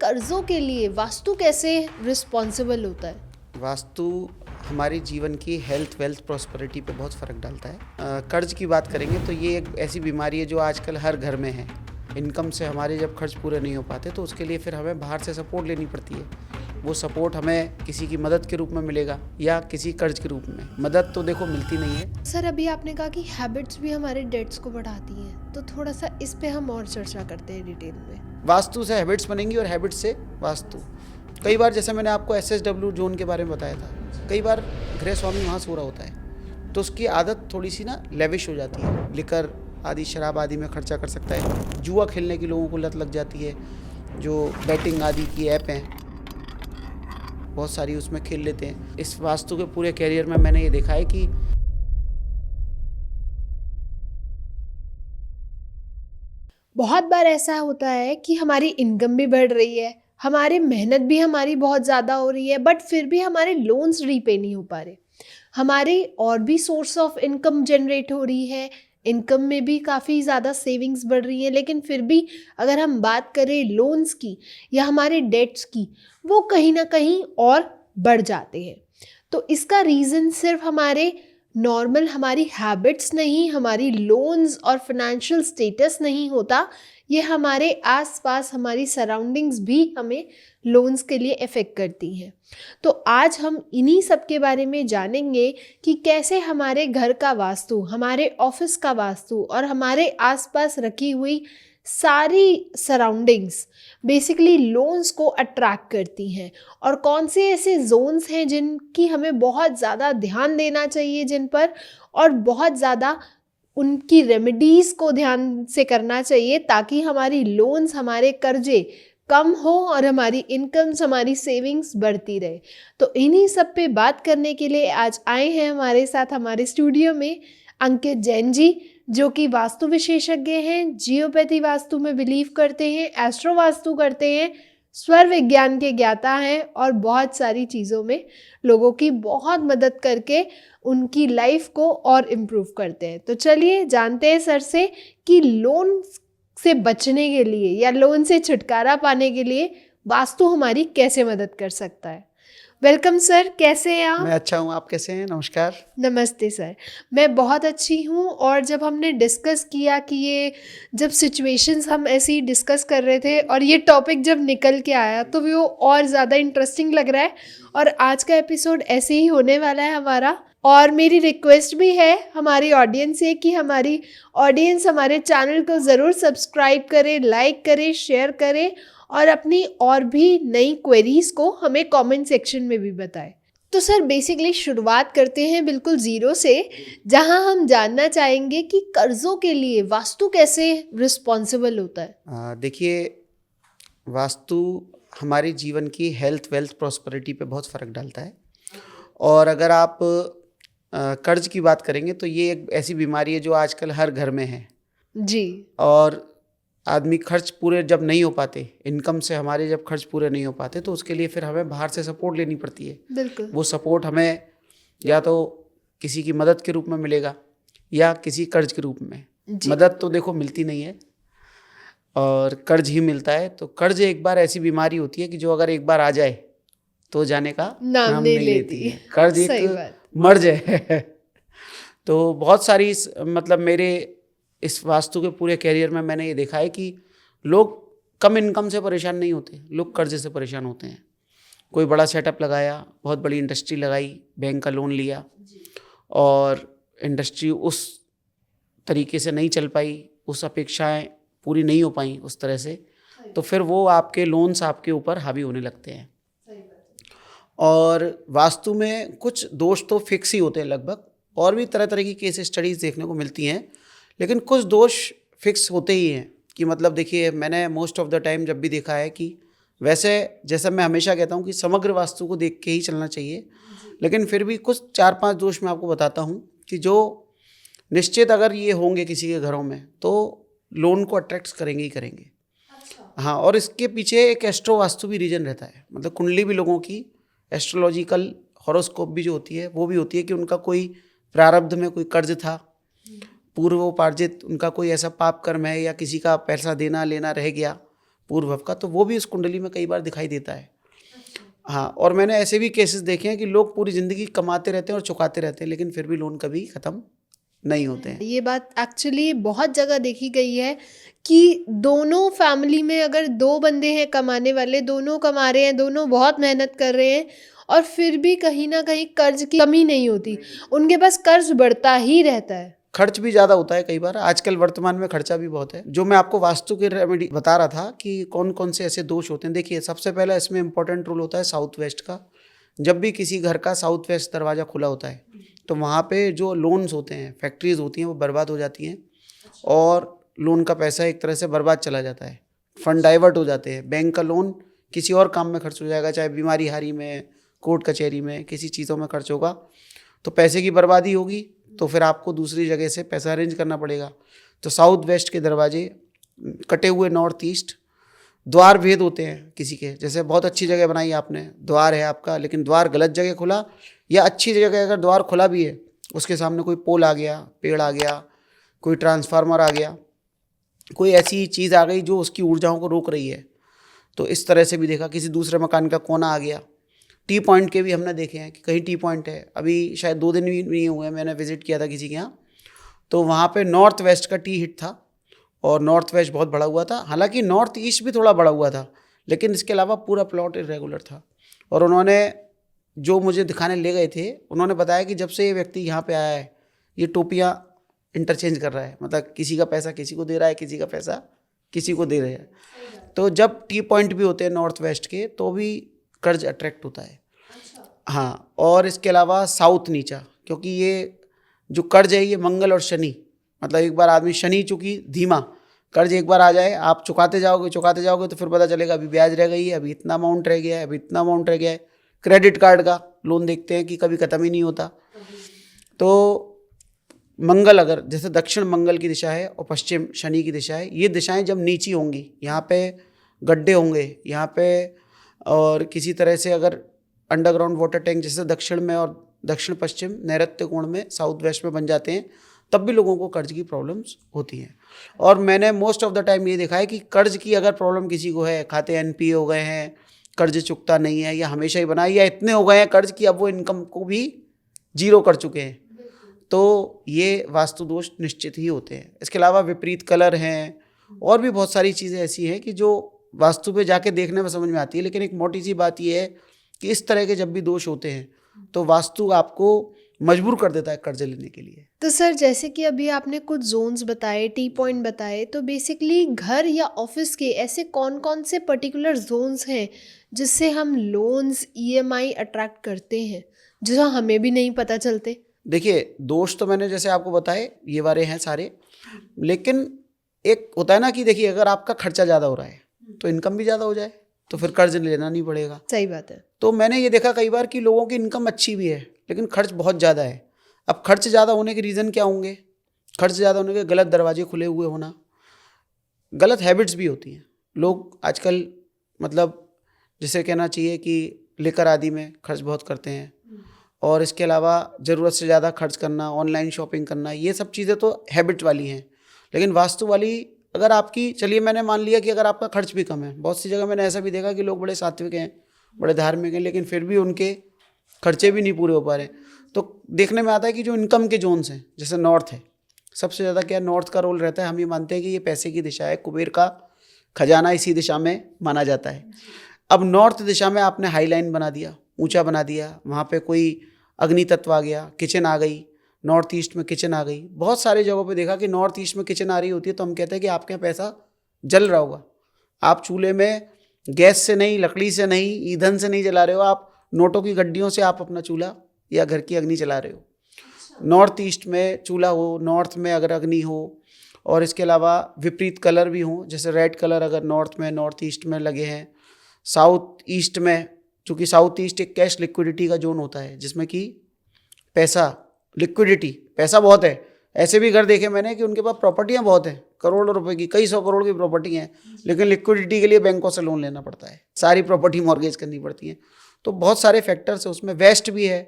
कर्जों के लिए वास्तु कैसे रिस्पॉन्सिबल होता है? वास्तु हमारे जीवन की हेल्थ वेल्थ प्रॉस्पेरिटी पे बहुत फ़र्क डालता है। कर्ज की बात करेंगे तो ये एक ऐसी बीमारी है जो आजकल हर घर में है। इनकम से हमारे जब खर्च पूरे नहीं हो पाते तो उसके लिए फिर हमें बाहर से सपोर्ट लेनी पड़ती है। वो सपोर्ट हमें किसी की मदद के रूप में मिलेगा या किसी कर्ज के रूप में। मदद तो देखो मिलती नहीं है। सर, अभी आपने कहा कि हैबिट्स भी हमारे डेट्स को बढ़ाती हैं, तो थोड़ा सा इस पे हम और चर्चा करते हैं डिटेल में। वास्तु से हैबिट्स बनेंगी और हैबिट्स से वास्तु। कई बार जैसे मैंने आपको SSW जोन के बारे में बताया था, कई बार गृह स्वामी वहाँ सो रहा होता है तो उसकी आदत थोड़ी सी ना लेविश हो जाती है। लिकर आदि शराब आदि में खर्चा कर सकता है। जुआ खेलने की लोगों को लत लग जाती है। जो बैटिंग आदि की ऐप हैं बहुत सारी उसमें खेल लेते हैं। इस वास्तु के पूरे कैरियर में मैंने ये देखा है कि बहुत बार ऐसा होता है कि हमारी इनकम भी बढ़ रही है, हमारी मेहनत भी हमारी बहुत ज़्यादा हो रही है, बट फिर भी हमारे लोन्स रीपे नहीं हो पा रहे। हमारी और भी सोर्स ऑफ इनकम जनरेट हो रही है, इनकम में भी काफ़ी ज़्यादा सेविंग्स बढ़ रही है, लेकिन फिर भी अगर हम बात करें लोन्स की या हमारे डेट्स की, वो कहीं ना कहीं और बढ़ जाते हैं। तो इसका रीज़न सिर्फ हमारे नॉर्मल हमारी हैबिट्स नहीं, हमारी लोन्स और फाइनेंशियल स्टेटस नहीं होता, ये हमारे आसपास हमारी सराउंडिंग्स भी हमें लोन्स के लिए इफ़ेक्ट करती हैं। तो आज हम इन्हीं सब के बारे में जानेंगे कि कैसे हमारे घर का वास्तु, हमारे ऑफिस का वास्तु और हमारे आसपास रखी हुई सारी सराउंडिंग्स बेसिकली लोन्स को अट्रैक्ट करती हैं, और कौन से ऐसे जोन्स हैं जिनकी हमें बहुत ज़्यादा ध्यान देना चाहिए, जिन पर और बहुत ज़्यादा उनकी रेमेडीज़ को ध्यान से करना चाहिए, ताकि हमारी लोन्स, हमारे कर्जे कम हो और हमारी इनकम्स, हमारी सेविंग्स बढ़ती रहे। तो इन्हीं सब पे बात करने के लिए आज आए हैं हमारे साथ हमारे स्टूडियो में अंकित जैन जी, जो कि वास्तु विशेषज्ञ हैं, जियोपैथी वास्तु में बिलीव करते हैं, एस्ट्रो वास्तु करते हैं, स्वर विज्ञान के ज्ञाता हैं और बहुत सारी चीज़ों में लोगों की बहुत मदद करके उनकी लाइफ को और इम्प्रूव करते हैं। तो चलिए जानते हैं सर से कि लोन से बचने के लिए या लोन से छुटकारा पाने के लिए वास्तु हमारी कैसे मदद कर सकता है। वेलकम सर, कैसे हैं आप? मैं अच्छा हूँ, आप कैसे हैं? नमस्कार। नमस्ते सर, मैं बहुत अच्छी हूँ। और जब हमने डिस्कस किया कि ये जब सिचुएशंस हम ऐसे ही डिस्कस कर रहे थे और ये टॉपिक जब निकल के आया तो वो और ज़्यादा इंटरेस्टिंग लग रहा है, और आज का एपिसोड ऐसे ही होने वाला है हमारा। और मेरी रिक्वेस्ट भी है हमारी ऑडियंस से कि हमारी ऑडियंस हमारे चैनल को ज़रूर सब्सक्राइब करे, लाइक करे, शेयर करे और अपनी और भी नई क्वेरीज को हमें कमेंट सेक्शन में भी बताएं। तो सर बेसिकली शुरुआत करते हैं बिल्कुल ज़ीरो से, जहां हम जानना चाहेंगे कि कर्ज़ों के लिए वास्तु कैसे रिस्पॉन्सिबल होता है। देखिए, वास्तु हमारे जीवन की हेल्थ वेल्थ प्रॉस्पेरिटी पे बहुत फ़र्क डालता है। और अगर आप कर्ज की बात करेंगे तो ये एक ऐसी बीमारी है जो आजकल हर घर में है। जी। और आदमी खर्च पूरे जब नहीं हो पाते, इनकम से हमारे जब खर्च पूरे नहीं हो पाते तो उसके लिए फिर हमें बाहर से सपोर्ट लेनी पड़ती है। बिल्कुल। वो सपोर्ट हमें या तो किसी की मदद के रूप में मिलेगा या किसी कर्ज के रूप में। जी। मदद तो देखो मिलती नहीं है और कर्ज ही मिलता है। तो कर्ज एक बार ऐसी बीमारी होती है कि जो अगर एक बार आ जाए तो जाने का नाम नहीं लेती है। कर्ज सही एक बात। मर्ज है। तो बहुत सारी मतलब मेरे इस वास्तु के पूरे कैरियर में मैंने ये देखा है कि लोग कम इनकम से परेशान नहीं होते, लोग कर्ज से परेशान होते हैं। कोई बड़ा सेटअप लगाया, बहुत बड़ी इंडस्ट्री लगाई, बैंक का लोन लिया और इंडस्ट्री उस तरीके से नहीं चल पाई, उस अपेक्षाएं पूरी नहीं हो पाई उस तरह से, तो फिर वो आपके लोन्स आपके ऊपर हावी होने लगते हैं। और वास्तु में कुछ दोष तो फिक्स ही होते हैं लगभग, और भी तरह तरह की केस स्टडीज़ देखने को मिलती हैं, लेकिन कुछ दोष फिक्स होते ही हैं। कि मतलब देखिए, मैंने मोस्ट ऑफ द टाइम जब भी देखा है कि वैसे जैसा मैं हमेशा कहता हूँ कि समग्र वास्तु को देख के ही चलना चाहिए, लेकिन फिर भी कुछ 4-5 दोष मैं आपको बताता हूँ कि जो निश्चित अगर ये होंगे किसी के घरों में तो लोन को अट्रैक्ट करेंगे ही करेंगे। हाँ, और इसके पीछे एक एस्ट्रो वास्तु भी रीजन रहता है। मतलब कुंडली भी लोगों की एस्ट्रोलॉजिकल हॉरोस्कोप भी जो होती है वो भी होती है कि उनका कोई प्रारब्ध में कोई कर्ज था, पूर्वोपार्जित उनका कोई ऐसा पाप कर्म है या किसी का पैसा देना लेना रह गया, पूर्व भाव का, तो वो भी उस कुंडली में कई बार दिखाई देता है। हाँ, और मैंने ऐसे भी केसेस देखे हैं कि लोग पूरी ज़िंदगी कमाते रहते हैं और चुकाते रहते हैं, लेकिन फिर भी लोन कभी ख़त्म नहीं होते हैं। ये बात एक्चुअली बहुत जगह देखी गई है कि दोनों फैमिली में अगर 2 बंदे हैं कमाने वाले, दोनों कमा रहे हैं, दोनों बहुत मेहनत कर रहे हैं और फिर भी कहीं न कहीं कर्ज़ की कमी नहीं होती। उनके पास कर्ज़ बढ़ता ही रहता है। खर्च भी ज़्यादा होता है कई बार, आजकल वर्तमान में खर्चा भी बहुत है। जो मैं आपको वास्तु के रेमेडी बता रहा था कि कौन कौन से ऐसे दोष होते हैं, देखिए सबसे पहला इसमें इंपॉर्टेंट रूल होता है साउथ वेस्ट का। जब भी किसी घर का साउथ वेस्ट दरवाज़ा खुला होता है तो वहाँ पे जो लोन्स होते हैं, फैक्ट्रीज होती हैं, वो बर्बाद हो जाती हैं और लोन का पैसा एक तरह से बर्बाद चला जाता है, फंड डाइवर्ट हो जाते हैं। बैंक का लोन किसी और काम में खर्च हो जाएगा, चाहे बीमारी हारी में, कोर्ट कचहरी में, किसी चीज़ों में खर्च होगा, तो पैसे की बर्बादी होगी, तो फिर आपको दूसरी जगह से पैसा अरेंज करना पड़ेगा। तो साउथ वेस्ट के दरवाजे कटे हुए, नॉर्थ ईस्ट, द्वार भेद होते हैं किसी के, जैसे बहुत अच्छी जगह बनाई आपने, द्वार है आपका, लेकिन द्वार गलत जगह खुला, या अच्छी जगह अगर द्वार खुला भी है, उसके सामने कोई पोल आ गया, पेड़ आ गया, कोई ट्रांसफार्मर आ गया, कोई ऐसी चीज़ आ गई जो उसकी ऊर्जाओं को रोक रही है, तो इस तरह से भी देखा। किसी दूसरे मकान का कोना आ गया। टी पॉइंट के भी हमने देखे हैं कि कहीं टी पॉइंट है, अभी शायद 2 दिन भी नहीं हुए, मैंने विजिट किया था किसी के यहाँ, तो वहाँ पे नॉर्थ वेस्ट का टी हिट था और नॉर्थ वेस्ट बहुत बड़ा हुआ था। हालांकि नॉर्थ ईस्ट भी थोड़ा बड़ा हुआ था, लेकिन इसके अलावा पूरा प्लॉट इरेगुलर था। और उन्होंने जो मुझे दिखाने ले गए थे, उन्होंने बताया कि जब से ये व्यक्ति यहाँ पे आया है, ये टोपियाँ इंटरचेंज कर रहा है, मतलब किसी का पैसा किसी को दे रहा है, किसी का पैसा किसी को दे रहे हैं। तो जब टी पॉइंट भी होते हैं नॉर्थ वेस्ट के, तो भी कर्ज अट्रैक्ट होता है। हाँ, और इसके अलावा साउथ नीचा, क्योंकि ये जो कर्ज है ये मंगल और शनि, मतलब एक बार आदमी, शनि चूंकि धीमा, कर्ज एक बार आ जाए, आप चुकाते जाओगे तो फिर पता चलेगा अभी ब्याज रह गई है, अभी इतना अमाउंट रह गया है, अभी इतना अमाउंट रह गया है। क्रेडिट कार्ड का लोन देखते हैं कि कभी ख़त्म ही नहीं होता। तो मंगल, अगर जैसे दक्षिण मंगल की दिशा है और पश्चिम शनि की दिशा है, ये दिशाएं जब नीची होंगी, यहाँ पे गड्ढे होंगे यहाँ पे, और किसी तरह से अगर अंडरग्राउंड वाटर टैंक जैसे दक्षिण में और दक्षिण पश्चिम नैऋत्य कोण में, साउथ वेस्ट में बन जाते हैं, तब भी लोगों को कर्ज की प्रॉब्लम्स होती हैं। और मैंने मोस्ट ऑफ द टाइम ये देखा है कि कर्ज की अगर प्रॉब्लम किसी को है, खाते एनपीए हो गए हैं, कर्ज चुकता नहीं है, या हमेशा ही बना, या इतने हो गए हैं कर्ज कि अब वो इनकम को भी जीरो कर चुके हैं, तो ये वास्तु दोष निश्चित ही होते हैं। इसके अलावा विपरीत कलर हैं, और भी बहुत सारी चीज़ें ऐसी हैं कि जो वास्तु पे जाके देखने में समझ में आती है। लेकिन एक मोटी सी बात ये है कि इस तरह के जब भी दोष होते हैं तो वास्तु आपको मजबूर कर देता है कर्ज लेने के लिए। तो सर, जैसे कि अभी आपने कुछ जोन्स बताए, टी पॉइंट बताए, तो बेसिकली घर या ऑफिस के ऐसे कौन कौन से पर्टिकुलर जोन्स हैं जिससे हम लोन्स, ईएमआई अट्रैक्ट करते हैं, जो हमें भी नहीं पता चलते? देखिए, दोष तो मैंने जैसे आपको बताए ये वाले हैं सारे, लेकिन एक होता है ना कि देखिए, अगर आपका खर्चा ज़्यादा हो रहा है तो इनकम भी ज़्यादा हो जाए, तो फिर कर्ज लेना नहीं पड़ेगा। सही बात है। तो मैंने ये देखा कई बार कि लोगों की इनकम अच्छी भी है लेकिन खर्च बहुत ज़्यादा है। अब खर्च ज़्यादा होने के रीज़न क्या होंगे? खर्च ज़्यादा होने के गलत दरवाजे खुले हुए होना, गलत हैबिट्स भी होती हैं। लोग आजकल, मतलब जिसे कहना चाहिए कि लेकर आदि में खर्च बहुत करते हैं, और इसके अलावा ज़रूरत से ज़्यादा खर्च करना, ऑनलाइन शॉपिंग करना, ये सब चीज़ें तो हैबिट वाली हैं। लेकिन वास्तु वाली, अगर आपकी, चलिए मैंने मान लिया कि अगर आपका खर्च भी कम है, बहुत सी जगह मैंने ऐसा भी देखा कि लोग बड़े सात्विक हैं, बड़े धार्मिक हैं, लेकिन फिर भी उनके खर्चे भी नहीं पूरे हो पा रहे। तो देखने में आता है कि जो इनकम के जोन्स हैं, जैसे नॉर्थ है, सबसे ज़्यादा क्या नॉर्थ का रोल रहता है। हम ये मानते हैं कि ये पैसे की दिशा है, कुबेर का खजाना इसी दिशा में माना जाता है। अब नॉर्थ दिशा में आपने हाई लाइन बना दिया, ऊंचा बना दिया, वहाँ पे कोई अग्नि तत्व आ गया, किचन आ गई, नॉर्थ ईस्ट में किचन आ गई। बहुत सारी जगहों पे देखा कि नॉर्थ ईस्ट में किचन आ रही होती है तो हम कहते हैं कि आपके यहाँ पैसा जल रहा होगा। आप चूल्हे में गैस से नहीं, लकड़ी से नहीं, ईंधन से नहीं जला रहे हो, आप नोटों की गड्डियों से आप अपना चूल्हा या घर की अग्नि जला रहे हो। नॉर्थ ईस्ट में चूल्हा हो, नॉर्थ में अगर अग्नि हो, और इसके अलावा विपरीत कलर भी हों, जैसे रेड कलर अगर नॉर्थ में, नॉर्थ ईस्ट में लगे हैं। साउथ ईस्ट में, चूँकि साउथ ईस्ट एक कैश लिक्विडिटी का जोन होता है, जिसमें कि पैसा, लिक्विडिटी, पैसा बहुत है। ऐसे भी घर देखे मैंने कि उनके पास प्रॉपर्टियां बहुत हैं, करोड़ों रुपए की, कई 100 करोड़ की प्रॉपर्टी हैं, लेकिन लिक्विडिटी के लिए बैंकों से लोन लेना पड़ता है, सारी प्रॉपर्टी मॉर्गेज करनी पड़ती है। तो बहुत सारे फैक्टर्स है उसमें। वेस्ट भी है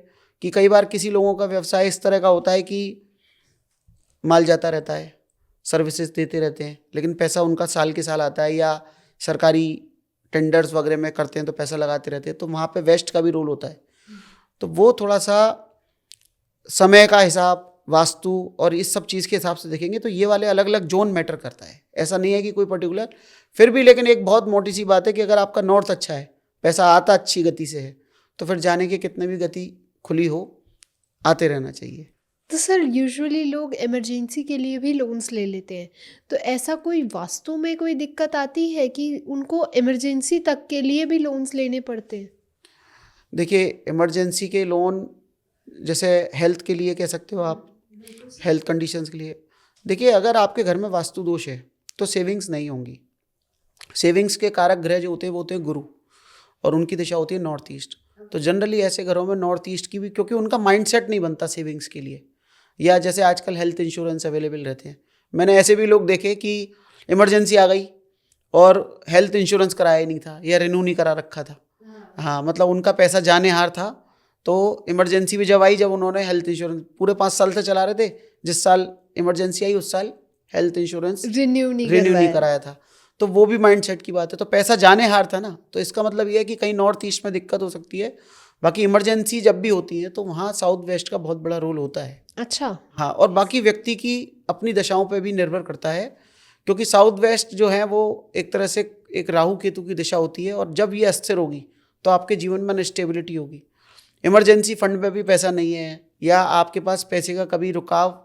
कि कई बार किसी लोगों का व्यवसाय इस तरह का होता है कि माल जाता रहता है, सर्विसेज देते रहते हैं, लेकिन पैसा उनका साल के साल आता है, या सरकारी टेंडर्स वगैरह में करते हैं तो पैसा लगाते रहते हैं, तो वहाँ पे वेस्ट का भी रोल होता है। तो वो थोड़ा सा समय का हिसाब, वास्तु और इस सब चीज़ के हिसाब से देखेंगे तो ये वाले अलग अलग जोन मैटर करता है। ऐसा नहीं है कि कोई पर्टिकुलर, फिर भी लेकिन एक बहुत मोटी सी बात है कि अगर आपका नॉर्थ अच्छा है, पैसा आता अच्छी गति से है, तो फिर जाने की कितने भी गति खुली हो, आते रहना चाहिए। तो सर यूजुअली लोग इमरजेंसी के लिए भी लोन्स ले लेते हैं, तो ऐसा कोई वास्तु में कोई दिक्कत आती है कि उनको इमरजेंसी तक के लिए भी लोन्स लेने पड़ते हैं? देखिए, इमरजेंसी के लोन जैसे हेल्थ के लिए कह सकते हो आप, हेल्थ कंडीशंस के लिए। देखिए, अगर आपके घर में वास्तु दोष है तो सेविंग्स नहीं होंगी। सेविंग्स के कारक ग्रह जो होते हैं वो होते हैं गुरु, और उनकी दिशा होती है नॉर्थ ईस्ट। तो जनरली ऐसे घरों में नॉर्थ ईस्ट की भी, क्योंकि उनका माइंडसेट नहीं बनता सेविंग्स के लिए, या जैसे आजकल हेल्थ इंश्योरेंस अवेलेबल रहते हैं, मैंने ऐसे भी लोग देखे कि इमरजेंसी आ गई और हेल्थ इंश्योरेंस कराया ही नहीं था या रिन्यू नहीं करा रखा था। हाँ, मतलब उनका पैसा जाने हार था। तो इमरजेंसी भी जब आई, जब उन्होंने हेल्थ इंश्योरेंस पूरे 5 साल से चला रहे थे, जिस साल इमरजेंसी आई उस साल हेल्थ इंश्योरेंस रिन्यू नहीं कराया था। तो वो भी माइंडसेट की बात है। तो पैसा जाने हार था ना, तो इसका मतलब ये है कि कहीं नॉर्थ ईस्ट में दिक्कत हो सकती है। बाकी इमरजेंसी जब भी होती है तो वहाँ साउथ वेस्ट का बहुत बड़ा रोल होता है। अच्छा। हाँ, और बाकी व्यक्ति की अपनी दशाओं पे भी निर्भर करता है, क्योंकि साउथ वेस्ट जो है वो एक तरह से एक राहु केतु की दिशा होती है, और जब ये अस्थिर होगी तो आपके जीवन में अनस्टेबिलिटी होगी। इमरजेंसी फंड में भी पैसा नहीं है, या आपके पास पैसे का कभी रुकाव,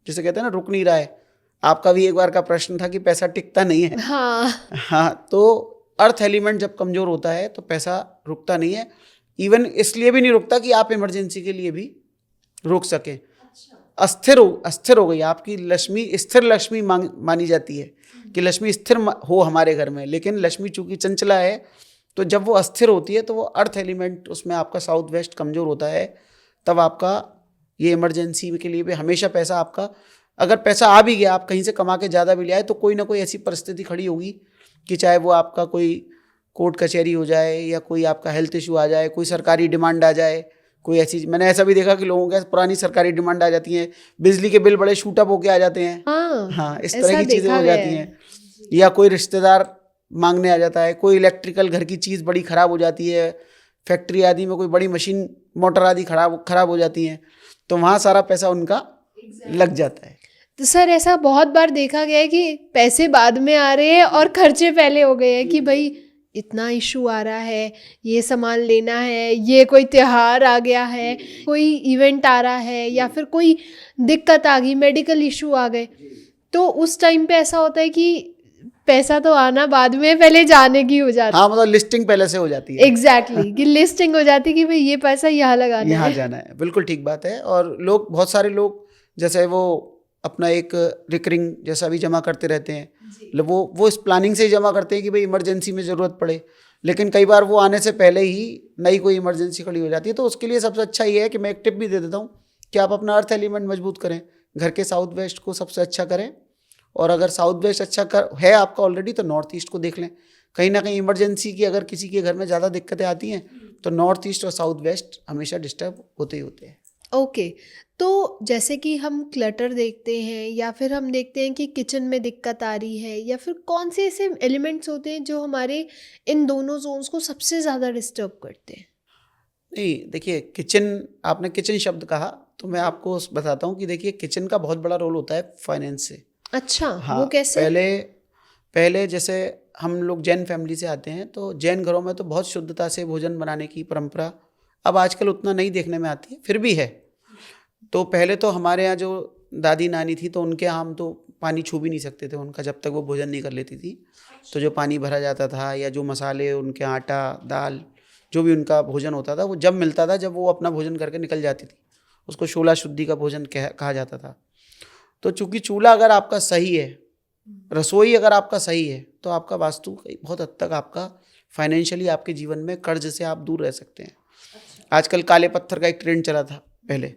जिसे कहते हैं ना, रुक नहीं रहा है। आपका भी एक बार का प्रश्न था कि पैसा टिकता नहीं है। हाँ, तो अर्थ एलिमेंट जब कमज़ोर होता है तो पैसा रुकता नहीं है। इवन इसलिए भी नहीं रुकता कि आप इमरजेंसी के लिए भी रोक सकें। अस्थिर हो गई आपकी लक्ष्मी, स्थिर लक्ष्मी मानी जाती है कि लक्ष्मी स्थिर हो हमारे घर में, लेकिन लक्ष्मी चूंकि चंचला है, तो जब वो अस्थिर होती है तो वो अर्थ एलिमेंट उसमें आपका साउथ वेस्ट कमज़ोर होता है, तब आपका ये इमरजेंसी के लिए भी हमेशा पैसा आपका, अगर पैसा आ भी गया, आप कहीं से कमा के ज़्यादा भी ले आए, तो कोई ना कोई ऐसी परिस्थिति खड़ी होगी कि चाहे वो आपका कोई कोर्ट कचहरी हो जाए, या कोई आपका हेल्थ इशू आ जाए, कोई सरकारी डिमांड आ जाए, कोई ऐसी, मैंने ऐसा भी देखा कि लोगों के पुरानी सरकारी डिमांड आ जाती है, बिजली के बिल बड़े शूट अप होके आ जाते हैं। हाँ, इस तरह की चीज़ें हो जाती हैं। या कोई रिश्तेदार मांगने आ जाता है, कोई इलेक्ट्रिकल घर की चीज़ बड़ी ख़राब हो जाती है, फैक्ट्री आदि में कोई बड़ी मशीन मोटर आदि खराब हो जाती हैं, तो वहाँ सारा पैसा उनका लग जाता है। तो सर ऐसा बहुत बार देखा गया है कि पैसे बाद में आ रहे हैं और खर्चे पहले हो गए हैं, कि भाई इतना इशू आ रहा है, ये सामान लेना है, ये कोई त्योहार आ गया है, कोई इवेंट आ रहा है, या फिर कोई दिक्कत आ गई, मेडिकल इशू आ गए, तो उस टाइम पे ऐसा होता है कि पैसा तो आना बाद में, पहले जाने की हो जाती है। हाँ, मतलब लिस्टिंग पहले से हो जाती है। एग्जैक्टली कि लिस्टिंग हो जाती है कि भाई ये पैसा यहाँ लगाना है, यहाँ जाना है। बिल्कुल ठीक बात है। और लोग, बहुत सारे लोग जैसे वो अपना एक रिकरिंग जैसा भी जमा करते रहते हैं, वो इस प्लानिंग से ही जमा करते हैं कि भाई इमरजेंसी में ज़रूरत पड़े, लेकिन कई बार वो आने से पहले ही नई कोई इमरजेंसी खड़ी हो जाती है। तो उसके लिए सबसे अच्छा ये है कि मैं एक टिप भी दे देता हूँ कि आप अपना अर्थ एलिमेंट मजबूत करें, घर के साउथ वेस्ट को सबसे अच्छा करें, और अगर साउथ वेस्ट अच्छा है आपका ऑलरेडी, तो नॉर्थ ईस्ट को देख लें। कहीं ना कहीं इमरजेंसी की अगर किसी के घर में ज़्यादा दिक्कतें आती हैं तो नॉर्थ ईस्ट और साउथ वेस्ट हमेशा डिस्टर्ब होते ही होते हैं। ओके। तो जैसे कि हम क्लटर देखते हैं, या फिर हम देखते हैं कि किचन में दिक्कत आ रही है, या फिर कौन से ऐसे एलिमेंट्स होते हैं जो हमारे इन दोनों जोन्स को सबसे ज़्यादा डिस्टर्ब करते हैं? नहीं, देखिए, किचन, आपने किचन शब्द कहा तो मैं आपको बताता हूँ कि देखिए, किचन का बहुत बड़ा रोल होता है फाइनेंस से। अच्छा, हाँ, वो कैसे? पहले जैसे हम लोग जैन फैमिली से आते हैं, तो जैन घरों में तो बहुत शुद्धता से भोजन बनाने की परंपरा अब आजकल उतना नहीं देखने में आती है, फिर भी है। तो पहले तो हमारे यहाँ जो दादी नानी थी, तो उनके यहाँ हम तो पानी छू भी नहीं सकते थे उनका, जब तक वो भोजन नहीं कर लेती थी। तो जो पानी भरा जाता था, या जो मसाले उनके, आटा, दाल, जो भी उनका भोजन होता था, वो जब मिलता था जब वो अपना भोजन करके निकल जाती थी, उसको शोला शुद्धि का भोजन कहा जाता था। तो चूँकि चूल्हा अगर आपका सही है, रसोई अगर आपका सही है, तो आपका वास्तु बहुत हद तक आपका फाइनेंशियली आपके जीवन में कर्ज से आप दूर रह सकते हैं। आजकल काले पत्थर का एक ट्रेंड चला था पहले,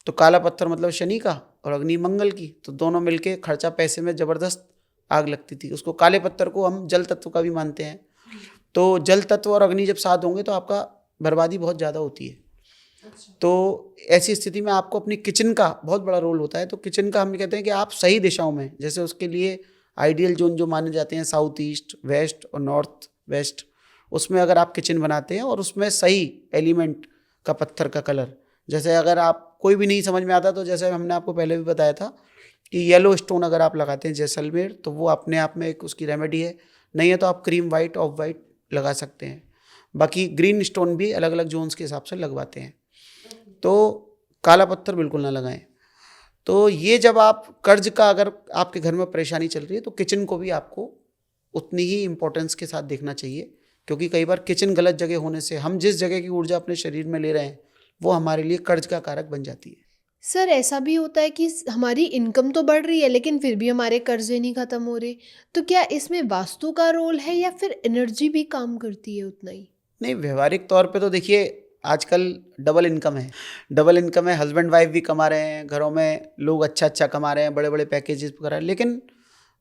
तो काला पत्थर मतलब शनि का और अग्नि मंगल की, तो दोनों मिलके खर्चा पैसे में ज़बरदस्त आग लगती थी। उसको काले पत्थर को हम जल तत्व का भी मानते हैं। तो जल तत्व और अग्नि जब साथ होंगे तो आपका बर्बादी बहुत ज़्यादा होती है। तो ऐसी स्थिति में आपको अपनी किचन का बहुत बड़ा रोल होता है। तो किचन का हम कहते हैं कि आप सही दिशाओं में, जैसे उसके लिए आइडियल जोन जो माने जाते हैं साउथ ईस्ट, वेस्ट और नॉर्थ वेस्ट, उसमें अगर आप किचन बनाते हैं और उसमें सही एलिमेंट का पत्थर का कलर, जैसे अगर आप कोई भी नहीं समझ में आता तो जैसे हमने आपको पहले भी बताया था कि येलो स्टोन अगर आप लगाते हैं जैसलमेर, तो वो अपने आप में एक उसकी रेमेडी है। नहीं है तो आप क्रीम वाइट, ऑफ वाइट लगा सकते हैं। बाकी ग्रीन स्टोन भी अलग अलग जोन्स के हिसाब से लगवाते हैं। तो काला पत्थर बिल्कुल ना लगाएं। तो ये जब आप कर्ज का अगर आपके घर में परेशानी चल रही है तो किचन को भी आपको उतनी ही इम्पोर्टेंस के साथ देखना चाहिए, क्योंकि कई बार किचन गलत जगह होने से हम जिस जगह की ऊर्जा अपने शरीर में ले रहे हैं वो हमारे लिए कर्ज का कारक बन जाती है। सर ऐसा भी होता है कि हमारी इनकम तो बढ़ रही है लेकिन फिर भी हमारे कर्जे नहीं ख़त्म हो रहे, तो क्या इसमें वास्तु का रोल है या फिर एनर्जी भी काम करती है उतना ही? नहीं, व्यवहारिक तौर पे तो देखिए आजकल डबल इनकम है, डबल इनकम है, हस्बैंड वाइफ भी कमा रहे हैं, घरों में लोग अच्छा अच्छा कमा रहे हैं, बड़े बड़े पैकेजेस वगैरह। लेकिन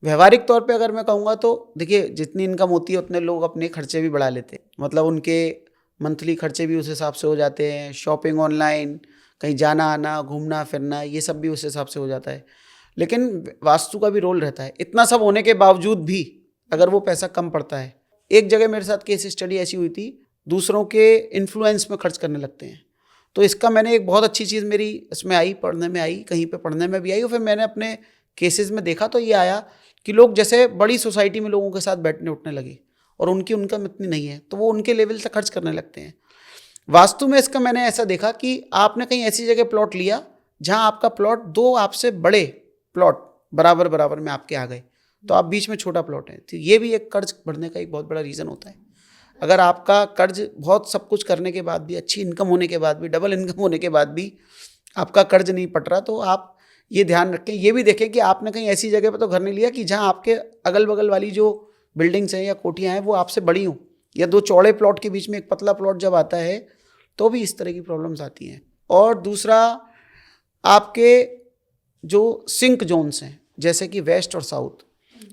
व्यवहारिक तौर पे अगर मैं कहूँगा तो देखिए जितनी इनकम होती है उतने लोग अपने खर्चे भी बढ़ा लेते हैं, मतलब उनके मंथली खर्चे भी उस हिसाब से हो जाते हैं। शॉपिंग ऑनलाइन, कहीं जाना आना, घूमना फिरना, ये सब भी उस हिसाब से हो जाता है। लेकिन वास्तु का भी रोल रहता है। इतना सब होने के बावजूद भी अगर वो पैसा कम पड़ता है, एक जगह मेरे साथ केस स्टडी ऐसी हुई थी, दूसरों के इन्फ्लुएंस में खर्च करने लगते हैं। तो इसका मैंने एक बहुत अच्छी चीज़ मेरी इसमें आई, पढ़ने में आई, कहीं पे पढ़ने में भी आई और फिर मैंने अपने केसेस में देखा तो ये आया कि लोग जैसे बड़ी सोसाइटी में लोगों के साथ बैठने उठने लगे और उनकी इनकम इतनी नहीं है तो वो उनके लेवल से खर्च करने लगते हैं। वास्तु में इसका मैंने ऐसा देखा कि आपने कहीं ऐसी जगह प्लॉट लिया जहां आपका प्लॉट दो आपसे बड़े प्लॉट बराबर बराबर में आपके आ गए, तो आप बीच में छोटा प्लॉट है, तो ये भी एक कर्ज बढ़ने का एक बहुत बड़ा रीज़न होता है। अगर आपका कर्ज बहुत सब कुछ करने के बाद भी, अच्छी इनकम होने के बाद भी, डबल इनकम होने के बाद भी आपका कर्ज नहीं पट रहा, तो आप ये ध्यान रखें। ये भी देखें कि आपने कहीं ऐसी जगह पर तो घर नहीं लिया कि जहाँ आपके अगल बगल वाली जो बिल्डिंग्स हैं या कोठियाँ हैं वो आपसे बड़ी हों, या दो चौड़े प्लॉट के बीच में एक पतला प्लॉट जब आता है तो भी इस तरह की प्रॉब्लम्स आती हैं। और दूसरा, आपके जो सिंक जोन्स हैं जैसे कि वेस्ट और साउथ,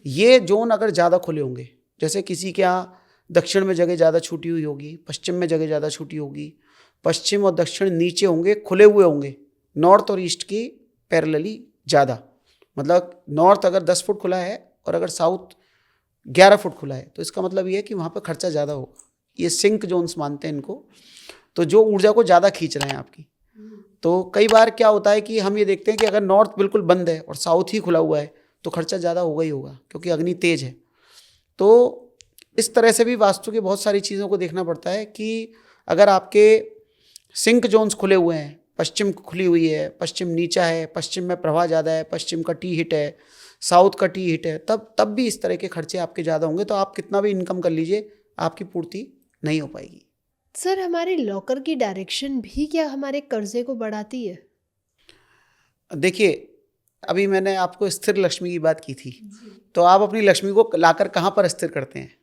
ये जोन अगर ज़्यादा खुले होंगे, जैसे किसी के यहाँ दक्षिण में जगह ज़्यादा छूटी हुई होगी, पश्चिम में जगह ज़्यादा छूटी होगी, पश्चिम और दक्षिण नीचे होंगे, खुले हुए होंगे, नॉर्थ और ईस्ट की पैरेलली ज़्यादा, मतलब नॉर्थ अगर 10 फुट खुला है और अगर साउथ 11 फुट खुला है तो इसका मतलब ये है कि वहाँ पर खर्चा ज़्यादा होगा। ये सिंक जोन्स मानते हैं इनको, तो जो ऊर्जा को ज़्यादा खींच रहे हैं आपकी। तो कई बार क्या होता है कि हम ये देखते हैं कि अगर नॉर्थ बिल्कुल बंद है और साउथ ही खुला हुआ है तो खर्चा ज़्यादा होगा ही होगा, क्योंकि अग्नि तेज है। तो इस तरह से भी वास्तु की बहुत सारी चीज़ों को देखना पड़ता है कि अगर आपके सिंक जोन्स खुले हुए हैं, पश्चिम खुली हुई है, पश्चिम नीचा है, पश्चिम में प्रवाह ज़्यादा है, पश्चिम का टी हिट है, साउथ का टी हिट है, तब भी इस तरह के खर्चे आपके ज़्यादा होंगे। तो आप कितना भी इनकम कर लीजिए, आपकी पूर्ति नहीं हो पाएगी। सर हमारे लॉकर की डायरेक्शन भी क्या हमारे कर्जे को बढ़ाती है? देखिए, अभी मैंने आपको स्थिर लक्ष्मी की बात की थी, तो आप अपनी लक्ष्मी को लाकर कहाँ पर स्थिर करते हैं?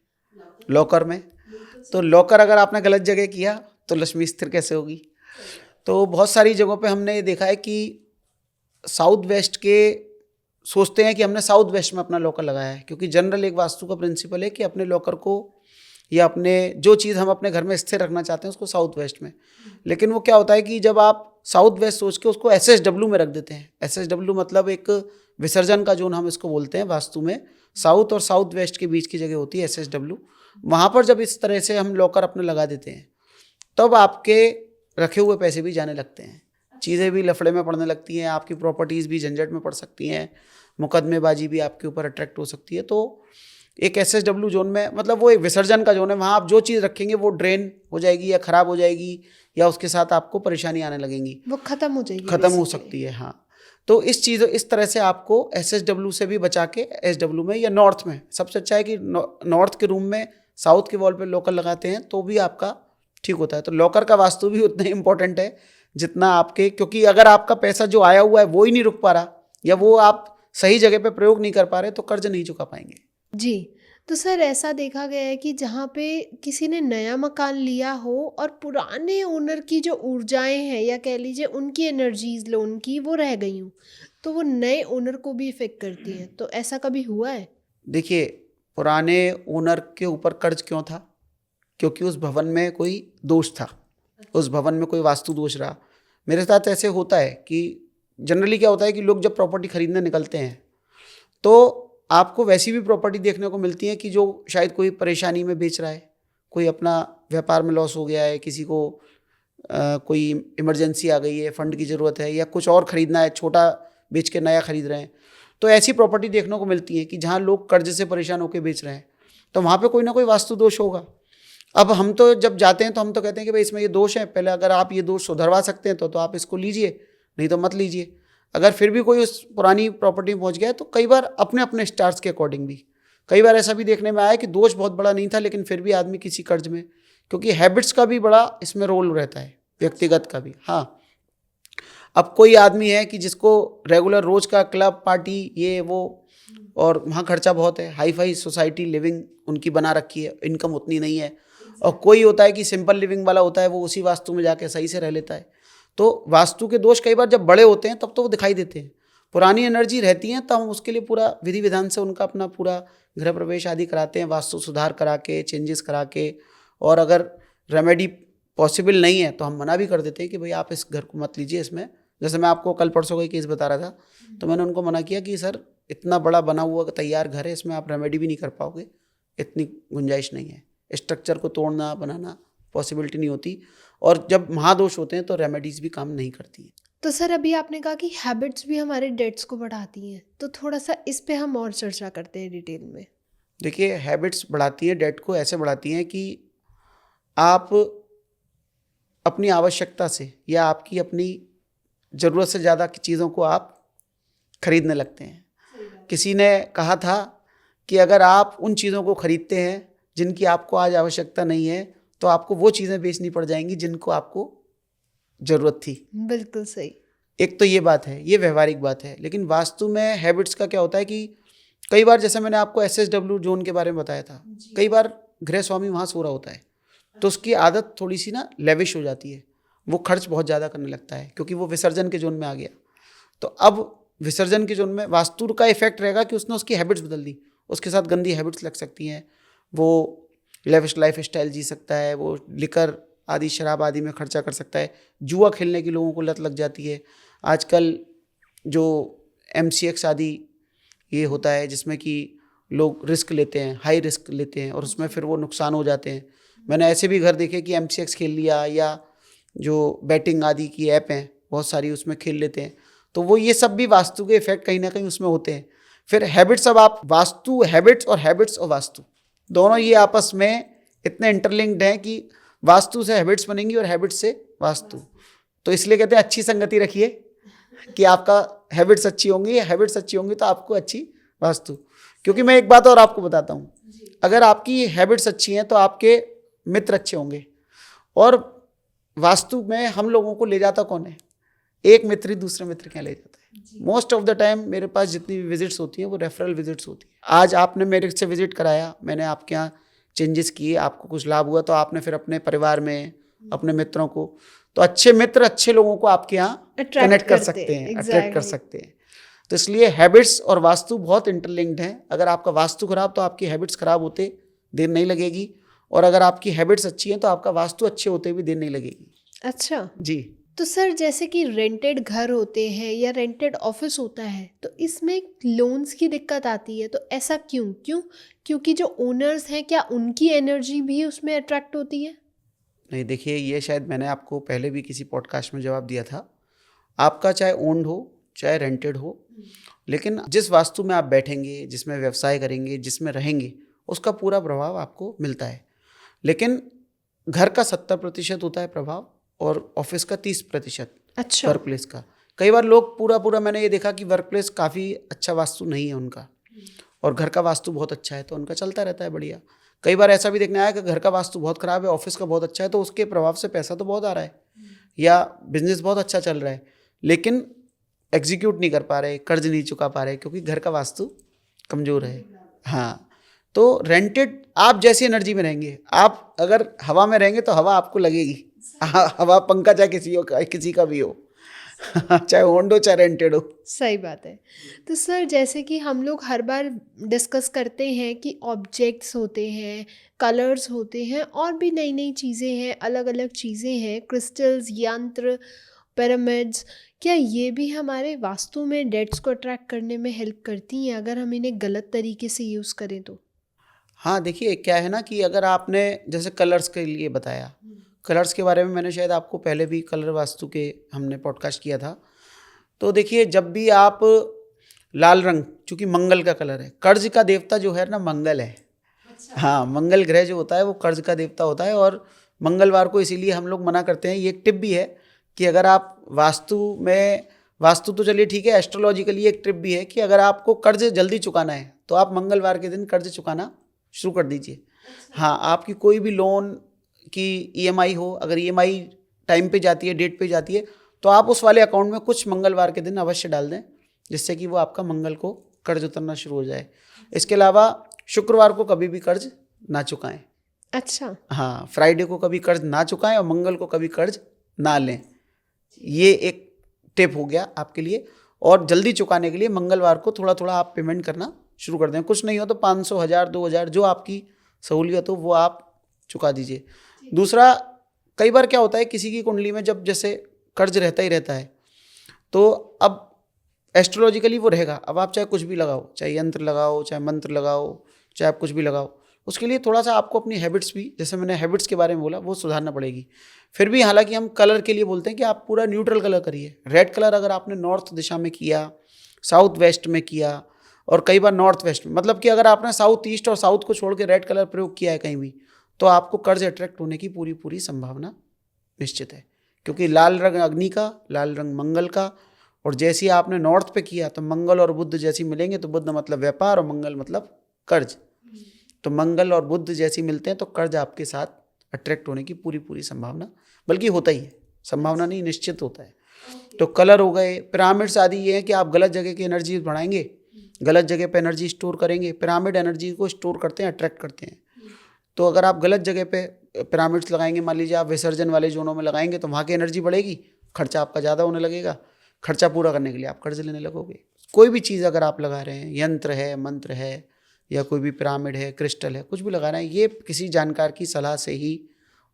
लॉकर में। तो लॉकर अगर आपने गलत जगह किया तो लक्ष्मी स्थिर कैसे होगी? तो बहुत सारी जगहों पे हमने ये देखा है कि साउथ वेस्ट के सोचते हैं कि हमने साउथ वेस्ट में अपना लॉकर लगाया है, क्योंकि जनरल एक वास्तु का प्रिंसिपल है कि अपने लॉकर को या अपने जो चीज़ हम अपने घर में स्थिर रखना चाहते हैं उसको साउथ वेस्ट में। लेकिन वो क्या होता है कि जब आप साउथ वेस्ट सोच के उसको SSW में रख देते हैं, SSW मतलब एक विसर्जन का जोन हम इसको बोलते हैं वास्तु में, साउथ और साउथ वेस्ट के बीच की जगह होती है SSW। वहाँ पर जब इस तरह से हम लॉकर अपने लगा देते हैं तब आपके रखे हुए पैसे भी जाने लगते हैं, चीज़ें भी लफड़े में पड़ने लगती हैं, आपकी प्रॉपर्टीज़ भी झंझट में पड़ सकती हैं, मुकदमेबाजी भी आपके ऊपर अट्रैक्ट हो सकती है। तो एक SSW जोन में, मतलब वो एक विसर्जन का जोन है, वहाँ आप जो चीज़ रखेंगे वो ड्रेन हो जाएगी या ख़राब हो जाएगी या उसके साथ आपको परेशानी आने लगेंगी, वो ख़त्म हो जाएगी, ख़त्म हो सकती है। हाँ, तो इस तरह से आपको SSW से भी बचा के SW में या नॉर्थ में, सबसे अच्छा है कि नॉर्थ के रूम में साउथ के वॉल पे लॉकर लगाते हैं तो भी आपका ठीक होता है। तो लॉकर का वास्तु भी उतना ही इम्पोर्टेंट है जितना आपके, क्योंकि अगर आपका पैसा जो आया हुआ है वो ही नहीं रुक पा रहा या वो आप सही जगह पे प्रयोग नहीं कर पा रहे तो कर्ज नहीं चुका पाएंगे। जी। तो सर ऐसा देखा गया है कि जहाँ पे किसी ने नया मकान लिया हो और पुराने ओनर की जो ऊर्जाएं हैं या कह लीजिए उनकी एनर्जीज लोन की वो रह गई हूँ, तो वो नए ओनर को भी इफेक्ट करती हैं, तो ऐसा कभी हुआ है? देखिए, पुराने ओनर के ऊपर कर्ज क्यों था? क्योंकि उस भवन में कोई दोष था, उस भवन में कोई वास्तु दोष रहा। मेरे साथ ऐसे होता है कि जनरली क्या होता है कि लोग जब प्रॉपर्टी खरीदने निकलते हैं तो आपको वैसी भी प्रॉपर्टी देखने को मिलती है कि जो शायद कोई परेशानी में बेच रहा है, कोई अपना व्यापार में लॉस हो गया है, किसी को कोई इमरजेंसी आ गई है, फंड की ज़रूरत है, या कुछ और ख़रीदना है, छोटा बेच के नया ख़रीद रहे हैं। तो ऐसी प्रॉपर्टी देखने को मिलती है कि जहाँ लोग कर्ज से परेशान होकर बेच रहे हैं, तो वहाँ पे कोई ना कोई वास्तु दोष होगा। अब हम तो जब जाते हैं तो हम तो कहते हैं कि भाई इसमें ये दोष है, पहले अगर आप ये दोष सुधरवा सकते हैं तो आप इसको लीजिए, नहीं तो मत लीजिए। अगर फिर भी कोई उस पुरानी प्रॉपर्टी में पहुँच गया है तो कई बार अपने अपने स्टार्स के अकॉर्डिंग भी, कई बार ऐसा भी देखने में आया कि दोष बहुत बड़ा नहीं था लेकिन फिर भी आदमी किसी कर्ज में, क्योंकि हैबिट्स का भी बड़ा इसमें रोल रहता है, व्यक्तिगत का भी। हाँ, अब कोई आदमी है कि जिसको रेगुलर रोज का क्लब पार्टी ये वो, और वहाँ खर्चा बहुत है, हाई फाई सोसाइटी लिविंग उनकी बना रखी है, इनकम उतनी नहीं है। और कोई होता है कि सिंपल लिविंग वाला होता है, वो उसी वास्तु में जाके सही से रह लेता है। तो वास्तु के दोष कई बार जब बड़े होते हैं तब तो वो दिखाई देते हैं। पुरानी एनर्जी रहती है तो हम उसके लिए पूरा विधि विधान से उनका अपना पूरा गृह प्रवेश आदि कराते हैं, वास्तु सुधार करा के, चेंजेस करा के। और अगर रेमेडी पॉसिबल नहीं है तो हम मना भी कर देते हैं कि भाई आप इस घर को मत लीजिए। इसमें जैसे मैं आपको कल परसों का केस बता रहा था, तो मैंने उनको मना किया कि सर इतना बड़ा बना हुआ तैयार घर है, इसमें आप रेमेडी भी नहीं कर पाओगे, इतनी गुंजाइश नहीं है, स्ट्रक्चर को तोड़ना बनाना पॉसिबिलिटी नहीं होती। और जब महादोष होते हैं तो रेमेडीज भी काम नहीं करती हैं। तो सर अभी आपने कहा कि हैबिट्स भी हमारे डेट्स को बढ़ाती हैं, तो थोड़ा सा इस पे हम और चर्चा करते हैं डिटेल में। देखिए, हैबिट्स बढ़ाती है, डेट को ऐसे बढ़ाती हैं कि आप अपनी आवश्यकता से या आपकी अपनी ज़रूरत से ज़्यादा की चीज़ों को आप खरीदने लगते हैं। किसी ने कहा था कि अगर आप उन चीज़ों को खरीदते हैं जिनकी आपको आज आवश्यकता नहीं है तो आपको वो चीज़ें बेचनी पड़ जाएंगी जिनको आपको ज़रूरत थी। बिल्कुल सही। एक तो ये बात है, ये व्यवहारिक बात है। लेकिन वास्तु में हैबिट्स का क्या होता है कि कई बार, जैसे मैंने आपको SSW जोन के बारे में बताया था, कई बार गृह स्वामी वहाँ सो रहा होता है तो उसकी आदत थोड़ी सी ना लेविश हो जाती है, वो खर्च बहुत ज़्यादा करने लगता है क्योंकि वो विसर्जन के जोन में आ गया। तो अब विसर्जन के जोन में वास्तु का इफेक्ट रहेगा कि उसने उसकी हैबिट्स बदल दी, उसके साथ गंदी हैबिट्स लग सकती हैं, वो लेविश लाइफ स्टाइल जी सकता है, वो लिकर आदि शराब आदि में खर्चा कर सकता है, जुआ खेलने की लोगों को लत लग जाती है। आजकल जो MCX आदि ये होता है जिसमें कि लोग रिस्क लेते हैं, हाई रिस्क लेते हैं और उसमें फिर वो नुकसान हो जाते हैं। मैंने ऐसे भी घर देखे कि MCX खेल लिया या जो बैटिंग आदि की ऐप हैं बहुत सारी उसमें खेल लेते हैं, तो वो ये सब भी वास्तु के इफेक्ट कहीं ना कहीं उसमें होते हैं। फिर हैबिट्स, अब आप वास्तु हैबिट्स और वास्तु दोनों ये आपस में इतने इंटरलिंक्ड हैं कि वास्तु से हैबिट्स बनेंगी और हैबिट्स से वास्तु। तो इसलिए कहते हैं अच्छी संगति रखिए कि आपका हैबिट्स अच्छी होंगी, हैबिट्स अच्छी होंगी तो आपको अच्छी वास्तु। क्योंकि मैं एक बात और आपको बताता हूँ, अगर आपकी हैबिट्स अच्छी हैं तो आपके मित्र अच्छे होंगे। और वास्तु में हम लोगों को ले जाता कौन है? एक मित्र ही दूसरे मित्र क्या ले जाता है। मोस्ट ऑफ द टाइम मेरे पास जितनी भी विजिट्स होती हैं वो रेफरल विजिट्स होती हैं। आज आपने मेरे से विजिट कराया, मैंने आपके यहाँ चेंजेस किए, आपको कुछ लाभ हुआ तो आपने फिर अपने परिवार में, अपने मित्रों को, तो अच्छे मित्र अच्छे लोगों को आपके यहाँ कनेक्ट कर सकते हैं, अट्रैक्ट कर सकते हैं। तो इसलिए हैबिट्स और वास्तु बहुत इंटरलिंक्ड हैं। अगर आपका वास्तु खराब तो आपकी हैबिट्स खराब होते देर नहीं लगेगी, और अगर आपकी हैबिट्स अच्छी हैं तो आपका वास्तु अच्छे होते भी देर नहीं लगेगी। अच्छा जी। तो सर जैसे कि रेंटेड घर होते हैं या रेंटेड ऑफिस होता है तो इसमें लोन्स की दिक्कत आती है, तो ऐसा क्यों? क्योंकि जो ओनर्स हैं क्या उनकी एनर्जी भी उसमें अट्रैक्ट होती है? नहीं, देखिए, ये शायद मैंने आपको पहले भी किसी पॉडकास्ट में जवाब दिया था। आपका चाहे ओन्ड हो चाहे रेंटेड हो, लेकिन जिस वास्तु में आप बैठेंगे, जिसमें व्यवसाय करेंगे, जिसमें रहेंगे, उसका पूरा प्रभाव आपको मिलता है। लेकिन घर का 70% होता है प्रभाव और ऑफिस का 30%। अच्छा। वर्क प्लेस का कई बार लोग पूरा मैंने ये देखा कि वर्क प्लेस काफ़ी अच्छा वास्तु नहीं है उनका और घर का वास्तु बहुत अच्छा है तो उनका चलता रहता है बढ़िया। कई बार ऐसा भी देखने आया कि घर का वास्तु बहुत खराब है, ऑफिस का बहुत अच्छा है, तो उसके प्रभाव से पैसा तो बहुत आ रहा है या बिजनेस बहुत अच्छा चल रहा है, लेकिन एग्जीक्यूट नहीं कर पा रहे, कर्ज नहीं चुका पा रहे क्योंकि घर का वास्तु कमज़ोर है। हाँ, तो रेंटेड आप जैसी एनर्जी में रहेंगे, आप अगर हवा में रहेंगे तो हवा आपको लगेगी। हवा पंखा चाहे किसी का भी हो चाहे ओन्ड हो चाहे रेंटेड हो। सही बात है। तो सर जैसे कि हम लोग हर बार डिस्कस करते हैं कि ऑब्जेक्ट्स होते हैं, कलर्स होते हैं और भी नई नई चीज़ें हैं, अलग अलग चीज़ें हैं, क्रिस्टल्स, यंत्र पिरामिड्स, क्या ये भी हमारे वास्तु में डेट्स को अट्रैक्ट करने में हेल्प करती हैं अगर हम इन्हें गलत तरीके से यूज़ करें तो? हाँ, देखिए क्या है ना कि अगर आपने जैसे कलर्स के लिए बताया, कलर्स के बारे में मैंने शायद आपको पहले भी कलर वास्तु के हमने पॉडकास्ट किया था। तो देखिए जब भी आप लाल रंग, चूँकि मंगल का कलर है, कर्ज का देवता जो है ना मंगल है। हाँ, मंगल ग्रह जो होता है वो कर्ज का देवता होता है, और मंगलवार को इसीलिए हम लोग मना करते हैं। ये एक टिप भी है कि अगर आप वास्तु तो चलिए ठीक है, एस्ट्रोलॉजिकली एक ट्रिप भी है कि अगर आपको कर्ज जल्दी चुकाना है तो आप मंगलवार के दिन कर्ज चुकाना शुरू कर दीजिए। हाँ, आपकी कोई भी लोन की ईएमआई हो, अगर ईएमआई टाइम पे जाती है, डेट पे जाती है, तो आप उस वाले अकाउंट में कुछ मंगलवार के दिन अवश्य डाल दें, जिससे कि वो आपका मंगल को कर्ज उतरना शुरू हो जाए। इसके अलावा शुक्रवार को कभी भी कर्ज ना चुकाएं। अच्छा। हाँ, फ्राइडे को कभी कर्ज ना चुकाएं और मंगल को कभी कर्ज ना लें। ये एक टिप हो गया आपके लिए। और जल्दी चुकाने के लिए मंगलवार को थोड़ा थोड़ा आप पेमेंट करना शुरू कर दें। कुछ नहीं हो तो 500, 1000, 2000 जो आपकी सहूलियत हो वो आप चुका दीजिए। दूसरा, कई बार क्या होता है किसी की कुंडली में जब जैसे कर्ज रहता ही रहता है, तो अब एस्ट्रोलॉजिकली वो रहेगा। अब आप चाहे कुछ भी लगाओ, चाहे यंत्र लगाओ, चाहे मंत्र लगाओ, चाहे आप कुछ भी लगाओ, उसके लिए थोड़ा सा आपको अपनी हैबिट्स भी, जैसे मैंने हैबिट्स के बारे में बोला, वो सुधारना पड़ेगी। फिर भी हालांकि हम कलर के लिए बोलते हैं कि आप पूरा न्यूट्रल कलर करिए। रेड कलर अगर आपने नॉर्थ दिशा में किया, साउथ वेस्ट में किया, और कई बार नॉर्थ वेस्ट में, मतलब कि अगर आपने साउथ ईस्ट और साउथ को छोड़ के रेड कलर प्रयोग किया है कहीं भी, तो आपको कर्ज अट्रैक्ट होने की पूरी पूरी संभावना निश्चित है। क्योंकि लाल रंग अग्नि का, लाल रंग मंगल का, और जैसे ही आपने नॉर्थ पे किया तो मंगल और बुध जैसी मिलेंगे, तो बुध मतलब व्यापार और मंगल मतलब कर्ज। तो मंगल और बुध जैसी मिलते हैं तो कर्ज आपके साथ अट्रैक्ट होने की पूरी पूरी संभावना, बल्कि होता ही है, संभावना नहीं, निश्चित होता है। तो कलर हो गए, पिरामिड्स आदि ये है कि आप गलत जगह की एनर्जी बढ़ाएंगे, गलत जगह पे एनर्जी स्टोर करेंगे। पिरामिड एनर्जी को स्टोर करते हैं, अट्रैक्ट करते हैं। तो अगर आप गलत जगह पे पिरामिड्स लगाएंगे, मान लीजिए आप विसर्जन वाले जोनों में लगाएंगे, तो वहाँ की एनर्जी बढ़ेगी, खर्चा आपका ज़्यादा होने लगेगा, खर्चा पूरा करने के लिए आप कर्ज लेने लगोगे। कोई भी चीज़ अगर आप लगा रहे हैं, यंत्र है, मंत्र है, या कोई भी पिरामिड है, क्रिस्टल है, कुछ भी लगा रहे हैं, ये किसी जानकार की सलाह से ही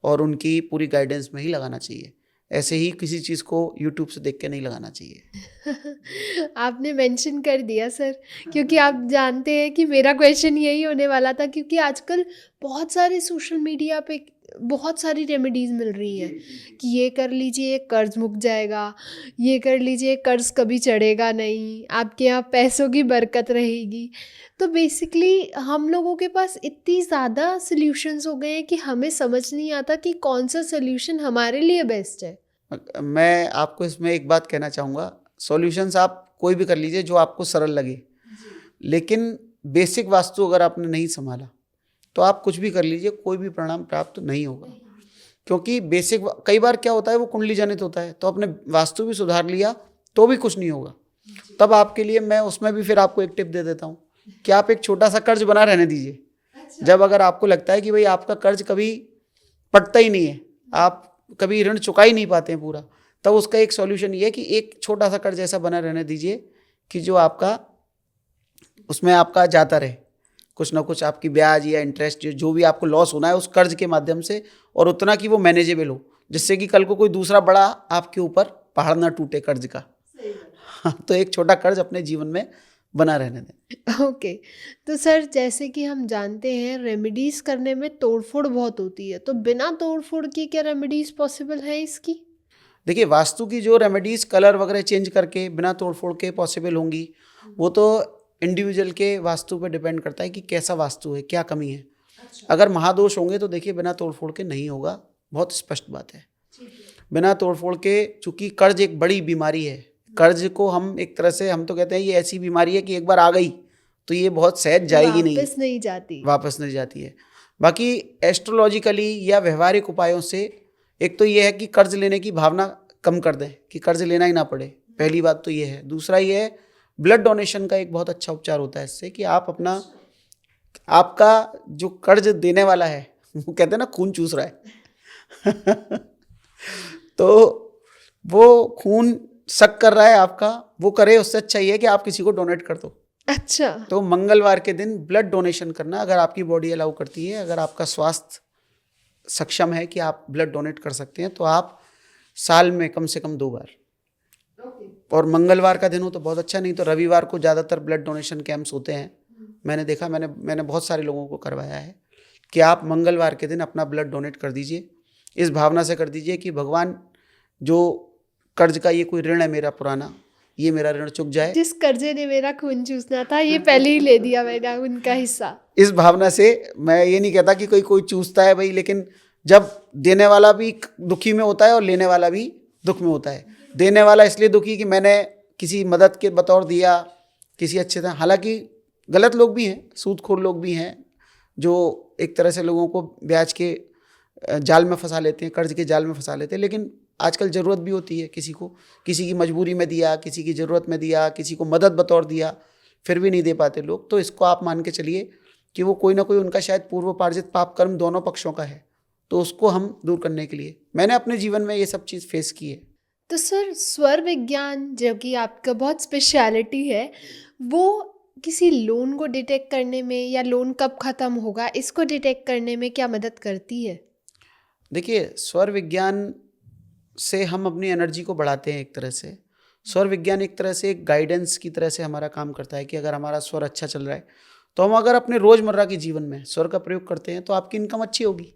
और उनकी पूरी गाइडेंस में ही लगाना चाहिए। ऐसे ही किसी चीज़ को यूट्यूब से देख के नहीं लगाना चाहिए। आपने मेंशन कर दिया सर, क्योंकि आप जानते हैं कि मेरा क्वेश्चन यही होने वाला था। क्योंकि आजकल बहुत सारे सोशल मीडिया पे बहुत सारी रेमेडीज़ मिल रही हैं कि ये कर लीजिए कर्ज मुक जाएगा, ये कर लीजिए कर्ज कभी चढ़ेगा नहीं, आपके यहाँ पैसों की बरकत रहेगी। तो बेसिकली हम लोगों के पास इतनी ज़्यादा सॉल्यूशंस हो गए हैं कि हमें समझ नहीं आता कि कौन सा सॉल्यूशन हमारे लिए बेस्ट है। मैं आपको इसमें एक बात कहना चाहूँगा, सॉल्यूशंस आप कोई भी कर लीजिए जो आपको सरल लगे, लेकिन बेसिक वास्तु अगर आपने नहीं संभाला तो आप कुछ भी कर लीजिए, कोई भी परिणाम प्राप्त नहीं होगा। क्योंकि बेसिक, कई बार क्या होता है वो कुंडली जनित होता है, तो आपने वास्तु भी सुधार लिया तो भी कुछ नहीं होगा। तब आपके लिए मैं उसमें भी फिर आपको एक टिप दे देता हूँ कि आप एक छोटा सा कर्ज बना रहने दीजिए। जब अगर आपको लगता है कि भाई आपका कर्ज कभी पटता ही नहीं है, आप कभी ऋण चुका ही नहीं पाते हैं पूरा, तब उसका एक सॉल्यूशन ये है कि एक छोटा सा कर्ज ऐसा बना रहने दीजिए कि जो आपका, उसमें आपका जाता रहे कुछ ना कुछ, आपकी ब्याज या इंटरेस्ट जो भी आपको लॉस होना है उस कर्ज के माध्यम से, और उतना कि वो मैनेजेबल हो, जिससे कि कल को कोई दूसरा बड़ा आपके ऊपर पहाड़ ना टूटे कर्ज का। हाँ, तो एक छोटा कर्ज अपने जीवन में बना रहने दें। ओके। तो सर, जैसे कि हम जानते हैं रेमेडीज़ करने में तोड़फोड़ बहुत होती है, तो बिना तोड़फोड़ के क्या रेमेडीज़ पॉसिबल है इसकी? देखिए, वास्तु की जो रेमेडीज़ कलर वगैरह चेंज करके बिना तोड़फोड़ के पॉसिबल होंगी, वो तो इंडिविजुअल के वास्तु पे डिपेंड करता है कि कैसा वास्तु है, क्या कमी है। अगर महादोष होंगे तो देखिए बिना तोड़फोड़ के नहीं होगा, बहुत स्पष्ट बात है। बिना तोड़फोड़ के, चूंकि कर्ज एक बड़ी बीमारी है, कर्ज को हम एक तरह से, हम तो कहते हैं ये ऐसी बीमारी है कि एक बार आ गई तो ये बहुत सहज जाएगी नहीं, वापस नहीं जाती है। बाकी एस्ट्रोलॉजिकली या व्यवहारिक उपायों से एक तो ये है कि कर्ज लेने की भावना कम कर दें, कि कर्ज लेना ही ना पड़े, पहली बात तो ये है। दूसरा ये है, ब्लड डोनेशन का एक बहुत अच्छा उपचार होता है इससे, कि आप अपना, आपका जो कर्ज देने वाला है वो कहते हैं ना खून चूस रहा है तो वो खून शक कर रहा है आपका, वो करे, उससे अच्छा ये है कि आप किसी को डोनेट कर दो। अच्छा। तो मंगलवार के दिन ब्लड डोनेशन करना, अगर आपकी बॉडी अलाउ करती है, अगर आपका स्वास्थ्य सक्षम है कि आप ब्लड डोनेट कर सकते हैं, तो आप साल में कम से कम 2 बार। और मंगलवार का दिन हो तो बहुत अच्छा, नहीं तो रविवार को ज़्यादातर ब्लड डोनेशन कैंप्स होते हैं। मैंने देखा, मैंने बहुत सारे लोगों को करवाया है कि आप मंगलवार के दिन अपना ब्लड डोनेट कर दीजिए। इस भावना से कर दीजिए कि भगवान, जो कर्ज का ये कोई ऋण है मेरा पुराना, ये मेरा ऋण चुक जाए। जिस कर्जे ने मेरा खून चूसना था, ये पहले ही ले दिया मैंने उनका हिस्सा। इस भावना से मैं ये नहीं कहता कि कोई चूसता है भाई, लेकिन जब देने वाला भी दुखी में होता है और लेने वाला भी दुख में होता है। देने वाला इसलिए दुखी कि मैंने किसी मदद के बतौर दिया किसी अच्छे तरह, हालांकि गलत लोग भी हैं, सूदखोर लोग भी हैं जो एक तरह से लोगों को ब्याज के जाल में फंसा लेते हैं, कर्ज के जाल में फंसा लेते हैं। लेकिन आजकल ज़रूरत भी होती है किसी को, किसी की मजबूरी में दिया, किसी की ज़रूरत में दिया, किसी को मदद बतौर दिया, फिर भी नहीं दे पाते लोग। तो इसको आप मान के चलिए कि वो कोई ना कोई उनका शायद पूर्वोपार्जित पाप कर्म दोनों पक्षों का है। तो उसको हम दूर करने के लिए मैंने अपने जीवन में ये सब चीज़ फेस की है। तो सर, स्वर विज्ञान जो कि आपका बहुत स्पेशलिटी है, वो किसी लोन को डिटेक्ट करने में या लोन कब ख़त्म होगा इसको डिटेक्ट करने में क्या मदद करती है? देखिए, स्वर विज्ञान से हम अपनी एनर्जी को बढ़ाते हैं एक तरह से। स्वर विज्ञान एक तरह से एक गाइडेंस की तरह से हमारा काम करता है कि अगर हमारा स्वर अच्छा चल रहा है तो हम अगर अपने रोज़मर्रा के जीवन में स्वर का प्रयोग करते हैं तो आपकी इनकम अच्छी होगी।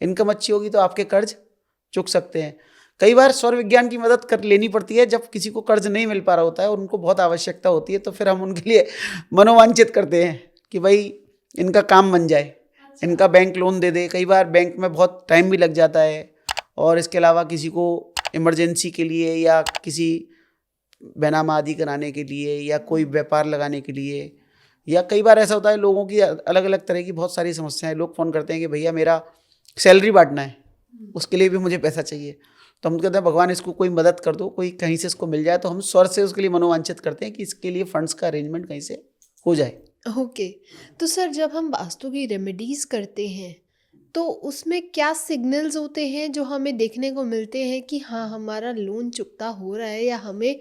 इनकम अच्छी होगी तो आपके कर्ज चुक सकते हैं। कई बार स्वर विज्ञान की मदद कर लेनी पड़ती है जब किसी को कर्ज नहीं मिल पा रहा होता है और उनको बहुत आवश्यकता होती है, तो फिर हम उनके लिए मनोवांछित करते हैं कि भाई इनका काम बन जाए, इनका बैंक लोन दे दे। कई बार बैंक में बहुत टाइम भी लग जाता है, और इसके अलावा किसी को इमरजेंसी के लिए या किसी बैनामा आदि कराने के लिए या कोई व्यापार लगाने के लिए, या कई बार ऐसा होता है लोगों की अलग अलग तरह की बहुत सारी समस्याएं। लोग फ़ोन करते हैं कि भैया मेरा सैलरी बांटना है, उसके लिए भी मुझे पैसा चाहिए। तो हम कहते हैं भगवान इसको कोई मदद कर दो, कोई कहीं से इसको मिल जाए। तो हम स्वर से उसके लिए मनोवांछित करते हैं कि इसके लिए फंड्स का अरेंजमेंट कहीं से हो जाए। ओके। तो सर, जब हम वास्तु की रेमेडीज़ करते हैं तो उसमें क्या सिग्नल्स होते हैं जो हमें देखने को मिलते हैं कि हाँ, हमारा लोन चुकता हो रहा है या हमें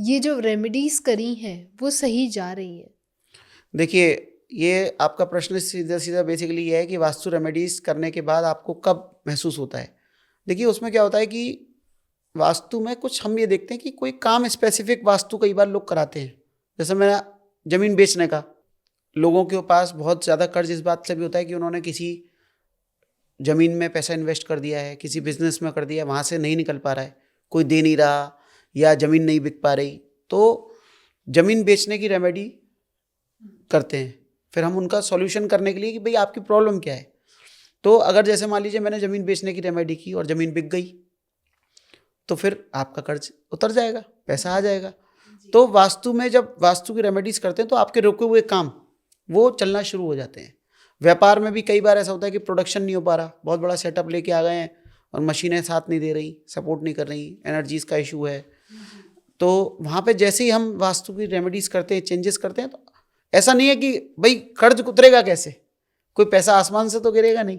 ये जो रेमेडीज़ करी हैं वो सही जा रही हैं? देखिए, ये आपका प्रश्न सीधा सीधा बेसिकली ये है कि वास्तु रेमेडीज़ करने के बाद आपको कब महसूस होता है। देखिए, उसमें क्या होता है कि वास्तु में कुछ हम ये देखते हैं कि कोई काम स्पेसिफिक वास्तु कई बार लोग कराते हैं। जैसे मेरा ज़मीन बेचने का, लोगों के पास बहुत ज़्यादा कर्ज इस बात से भी होता है कि उन्होंने किसी ज़मीन में पैसा इन्वेस्ट कर दिया है, किसी बिजनेस में कर दिया, वहाँ से नहीं निकल पा रहा है, कोई दे नहीं रहा या ज़मीन नहीं बिक पा रही, तो ज़मीन बेचने की रेमेडी करते हैं। फिर हम उनका सॉल्यूशन करने के लिए कि भाई आपकी प्रॉब्लम क्या है। तो अगर जैसे मान लीजिए मैंने ज़मीन बेचने की रेमेडी की और ज़मीन बिक गई, तो फिर आपका कर्ज उतर जाएगा, पैसा आ जाएगा। तो वास्तु में जब वास्तु की रेमेडीज़ करते हैं तो आपके रुके हुए काम वो चलना शुरू हो जाते हैं। व्यापार में भी कई बार ऐसा होता है कि प्रोडक्शन नहीं हो पा रहा, बहुत बड़ा सेटअप लेके आ गए हैं और मशीनें साथ नहीं दे रही, सपोर्ट नहीं कर रही, एनर्जीज़ का इशू है। तो वहाँ पे जैसे ही हम वास्तु की रेमेडीज़ करते हैं, चेंजेस करते हैं, तो ऐसा नहीं है कि भाई कर्ज उतरेगा कैसे, कोई पैसा आसमान से तो गिरेगा नहीं।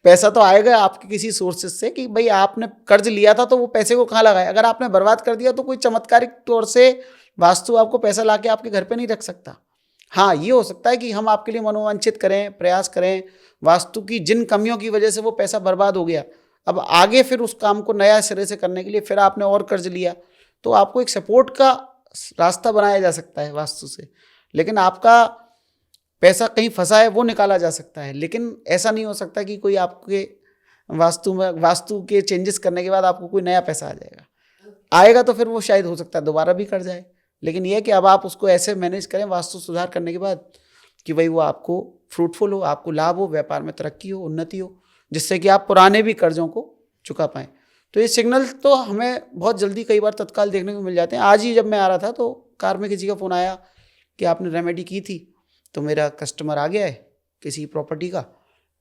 पैसा तो आएगा आपके किसी सोर्सेज से कि भाई आपने कर्ज लिया था तो वो पैसे को कहाँ लगाया। अगर आपने बर्बाद कर दिया तो कोई चमत्कारिक तौर से वास्तु आपको पैसा ला के आपके घर पे नहीं रख सकता। हाँ, ये हो सकता है कि हम आपके लिए मनोवांछित करें, प्रयास करें, वास्तु की जिन कमियों की वजह से वो पैसा बर्बाद हो गया, अब आगे फिर उस काम को नया सिरे से करने के लिए फिर आपने और कर्ज लिया, तो आपको एक सपोर्ट का रास्ता बनाया जा सकता है वास्तु से। लेकिन आपका पैसा कहीं फंसा है वो निकाला जा सकता है, लेकिन ऐसा नहीं हो सकता कि कोई आपके वास्तु के चेंजेस करने के बाद आपको कोई नया पैसा आ जाएगा। आएगा तो फिर वो शायद हो सकता है दोबारा भी कर जाए, लेकिन यह कि अब आप उसको ऐसे मैनेज करें वास्तु सुधार करने के बाद कि भाई वो आपको फ्रूटफुल हो, आपको लाभ हो, व्यापार में तरक्की हो, उन्नति हो, जिससे कि आप पुराने भी कर्जों को चुका पाएँ। तो ये सिग्नल तो हमें बहुत जल्दी कई बार तत्काल देखने को मिल जाते हैं। आज ही जब मैं आ रहा था तो कार में किसी का फ़ोन आया कि आपने रेमेडी की थी, तो मेरा कस्टमर आ गया है किसी प्रॉपर्टी का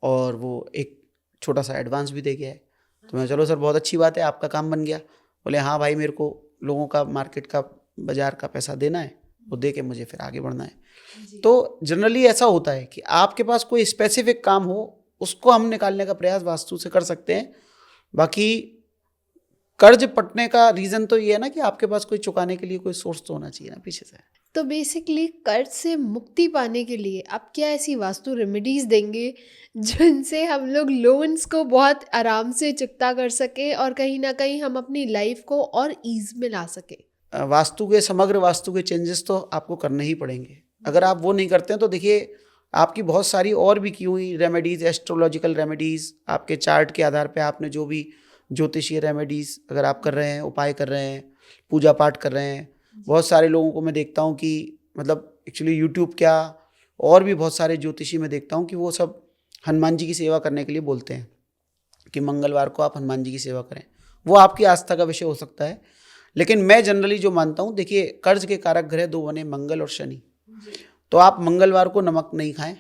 और वो एक छोटा सा एडवांस भी दे गया है। तो मैं चलो सर बहुत अच्छी बात है, आपका काम बन गया। बोले हाँ भाई, मेरे को लोगों का मार्केट का बाजार का पैसा देना है, वो दे के मुझे फिर आगे बढ़ना है। तो जनरली ऐसा होता है कि आपके पास कोई स्पेसिफिक काम हो, उसको हम निकालने का प्रयास वास्तु से कर सकते हैं। बाकी कर्ज पटने का रीज़न तो ये है ना कि आपके पास कोई चुकाने के लिए कोई सोर्स तो होना चाहिए ना पीछे से। तो बेसिकली कर्ज से मुक्ति पाने के लिए आप क्या ऐसी वास्तु रेमेडीज देंगे जिनसे हम लोग लोन्स को बहुत आराम से चुकता कर सकें और कहीं ना कहीं हम अपनी लाइफ को और ईज में ला सकें? समग्र वास्तु के चेंजेस तो आपको करने ही पड़ेंगे। अगर आप वो नहीं करते हैं तो देखिए, आपकी बहुत सारी और भी की हुई रेमेडीज़, एस्ट्रोलॉजिकल रेमेडीज़, आपके चार्ट के आधार पे आपने जो भी ज्योतिषीय रेमेडीज़ अगर आप कर रहे हैं, उपाय कर रहे हैं, पूजा पाठ कर रहे हैं, बहुत सारे लोगों को मैं देखता हूँ कि मतलब एक्चुअली यूट्यूब क्या, और भी बहुत सारे ज्योतिषी मैं देखता हूँ कि वो सब हनुमान जी की सेवा करने के लिए बोलते हैं कि मंगलवार को आप हनुमान जी की सेवा करें। वो आपकी आस्था का विषय हो सकता है, लेकिन मैं जनरली जो मानता हूँ, देखिए कर्ज के कारक ग्रह दो बने, मंगल और शनि। तो आप मंगलवार को नमक नहीं खाएं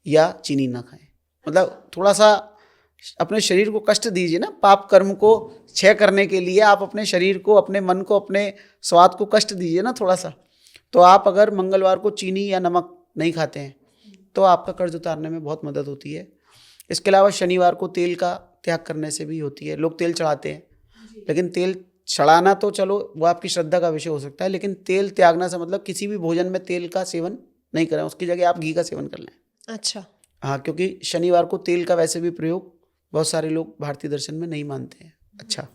या चीनी ना खाएं, मतलब थोड़ा सा अपने शरीर को कष्ट दीजिए ना, पाप कर्म को क्षय करने के लिए आप अपने शरीर को, अपने मन को, अपने स्वाद को कष्ट दीजिए ना थोड़ा सा। तो आप अगर मंगलवार को चीनी या नमक नहीं खाते हैं तो आपका कर्ज उतारने में बहुत मदद होती है। इसके अलावा शनिवार को तेल का त्याग करने से भी होती है। लोग तेल चढ़ाते हैं, लेकिन तेल चढ़ाना तो चलो वो आपकी श्रद्धा का विषय हो सकता है, लेकिन तेल त्यागना से मतलब किसी भी भोजन में तेल का सेवन नहीं करें, उसकी जगह आप घी का सेवन कर लें। अच्छा। हाँ, क्योंकि शनिवार को तेल का वैसे भी प्रयोग बहुत सारे लोग भारतीय दर्शन में नहीं मानते हैं। अच्छा,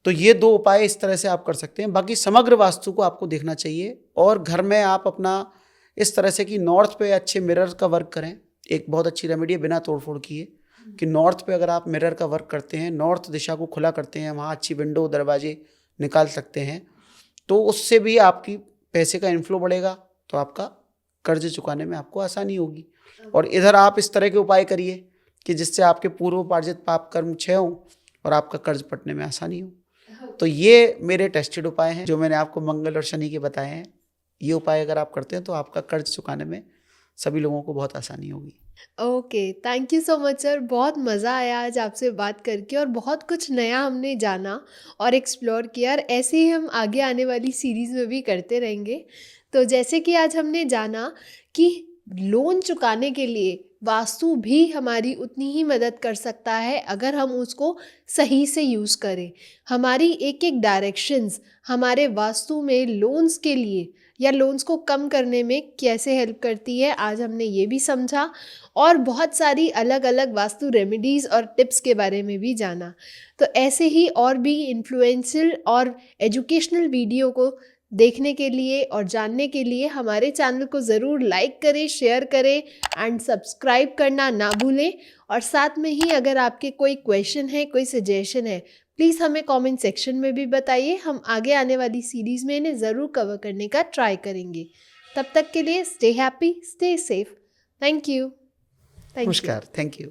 तो ये दो उपाय इस तरह से आप कर सकते हैं। बाकी समग्र वास्तु को आपको देखना चाहिए, और घर में आप अपना इस तरह से कि नॉर्थ पे अच्छे मिरर का वर्क करें। एक बहुत अच्छी रेमेडी है बिना तोड़फोड़ किए, कि नॉर्थ पे अगर आप मिरर का वर्क करते हैं, नॉर्थ दिशा को खुला करते हैं, वहाँ अच्छी विंडो दरवाजे निकाल सकते हैं, तो उससे भी आपकी पैसे का इन्फ्लो बढ़ेगा, तो आपका कर्ज चुकाने में आपको आसानी होगी। और इधर आप इस तरह के उपाय करिए कि जिससे आपके पूर्वोपार्जित पाप कर्म क्षय हों और आपका कर्ज पटने में आसानी हो। तो ये मेरे टेस्टेड उपाय हैं जो मैंने आपको मंगल और शनि के बताए हैं। ये उपाय अगर आप करते हैं तो आपका कर्ज चुकाने में सभी लोगों को बहुत आसानी होगी। Okay, thank you so much sir. बहुत मज़ा आया आज आपसे बात करके और बहुत कुछ नया हमने जाना और एक्सप्लोर किया, और ऐसे ही हम आगे आने वाली सीरीज़ में भी करते रहेंगे। तो जैसे कि आज हमने जाना कि लोन चुकाने के लिए वास्तु भी हमारी उतनी ही मदद कर सकता है अगर हम उसको सही से यूज़ करें। हमारी एक एक डायरेक्शंस हमारे वास्तु में लोन्स के लिए या लोन्स को कम करने में कैसे हेल्प करती है, आज हमने ये भी समझा, और बहुत सारी अलग अलग वास्तु रेमेडीज़ और टिप्स के बारे में भी जाना। तो ऐसे ही और भी इन्फ्लुएंशियल और एजुकेशनल वीडियो को देखने के लिए और जानने के लिए हमारे चैनल को ज़रूर लाइक करें, शेयर करें एंड सब्सक्राइब करना ना भूलें। और साथ में ही अगर आपके कोई क्वेश्चन है, कोई सजेशन है, प्लीज़ हमें कमेंट सेक्शन में भी बताइए। हम आगे आने वाली सीरीज़ में इन्हें ज़रूर कवर करने का ट्राई करेंगे। तब तक के लिए stay happy, stay safe. Thank you. नमस्कार, थैंक यू।